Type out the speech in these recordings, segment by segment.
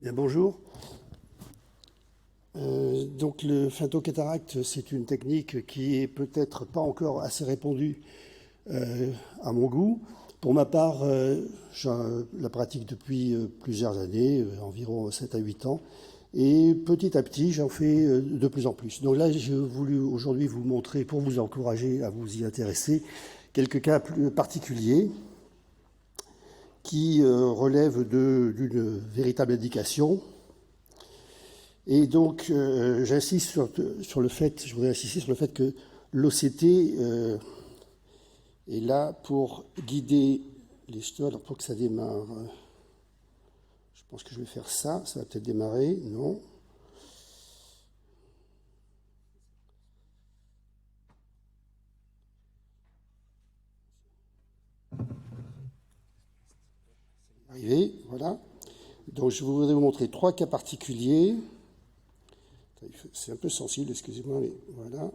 Bien, bonjour. Donc le femtocataracte, c'est une technique qui est peut-être pas encore assez répandue à mon goût. Pour ma part, je la pratique depuis plusieurs années, environ 7 à 8 ans, et petit à petit, j'en fais de plus en plus. Donc là, j'ai voulu aujourd'hui vous montrer, pour vous encourager à vous y intéresser, quelques cas plus particuliers qui relèvent d'une véritable indication. Et donc, j'insiste sur le fait, je voudrais insister sur le fait que l'OCT est là pour guider les jetons. Alors, pour que ça démarre, je pense que je vais faire ça. Ça va peut-être démarrer. Non. Arrivé, voilà. Donc, je voudrais vous montrer 3 cas particuliers. C'est un peu sensible, excusez-moi, mais voilà,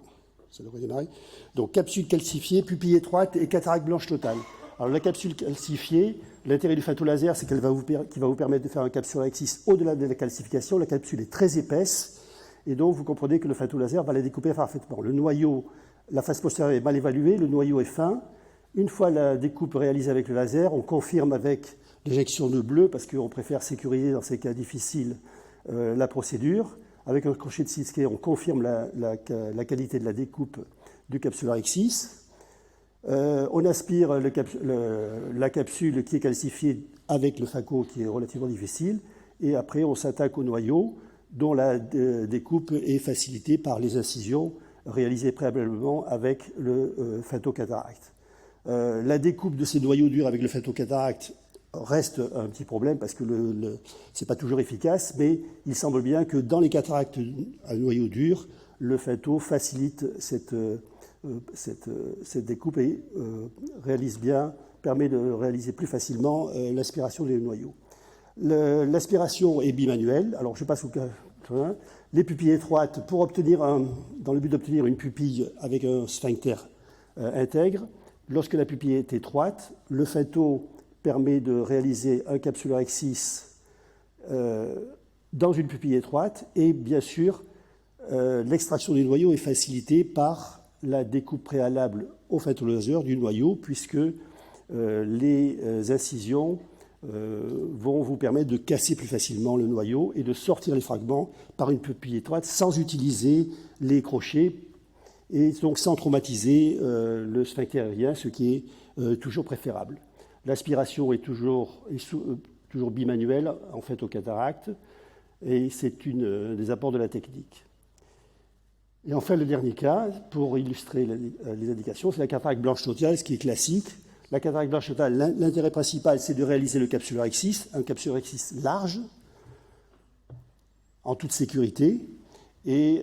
ça devrait démarrer. Donc, capsule calcifiée, pupille étroite et cataracte blanche totale. Alors, la capsule calcifiée, l'intérêt du femtolaser, c'est qu'il va vous permettre de faire un capsulorhexis au-delà de la calcification. La capsule est très épaisse, et donc vous comprenez que le femtolaser va la découper parfaitement. Le noyau, la face postérieure est mal évaluée, le noyau est fin. Une fois la découpe réalisée avec le laser, on confirme avec l'injection de bleu, parce qu'on préfère sécuriser dans ces cas difficiles la procédure. Avec un crochet de 6K, on confirme la qualité de la découpe du capsulorhexis. On aspire la capsule qui est calcifiée avec le phaco qui est relativement difficile. Et après, on s'attaque au noyau dont la découpe est facilitée par les incisions réalisées préalablement avec le femtocataracte. La découpe de ces noyaux durs avec le femtocataracte reste un petit problème parce que c'est pas toujours efficace, mais il semble bien que dans les cataractes à noyau dur, le femto facilite cette découpe et permet de réaliser plus facilement l'aspiration des noyaux. L'aspiration est bimanuelle. Alors je passe au cas 1. Les pupilles étroites, dans le but d'obtenir une pupille avec un sphincter intègre, lorsque la pupille est étroite, le femto permet de réaliser un capsulorhexis dans une pupille étroite et bien sûr l'extraction du noyau est facilitée par la découpe préalable au femtolaser du noyau puisque les incisions vont vous permettre de casser plus facilement le noyau et de sortir les fragments par une pupille étroite sans utiliser les crochets et donc sans traumatiser le sphincter aérien, ce qui est toujours préférable. L'aspiration est toujours bimanuelle en fait au cataracte et c'est une des apports de la technique. Et enfin, le dernier cas, pour illustrer les indications, c'est la cataracte blanche totale, ce qui est classique. La cataracte blanche totale, l'intérêt principal, c'est de réaliser le capsulorhexis, un capsulorhexis large, en toute sécurité, et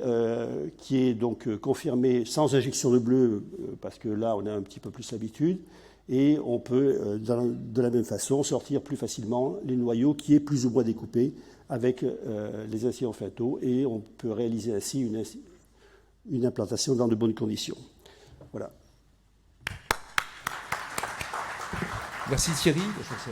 qui est donc confirmé sans injection de bleu, parce que là, on a un petit peu plus l'habitude, et on peut, de la même façon, sortir plus facilement les noyaux qui est plus ou moins découpé avec les incisions femto, et on peut réaliser ainsi une implantation dans de bonnes conditions. Voilà. Merci Thierry. Je crois que c'est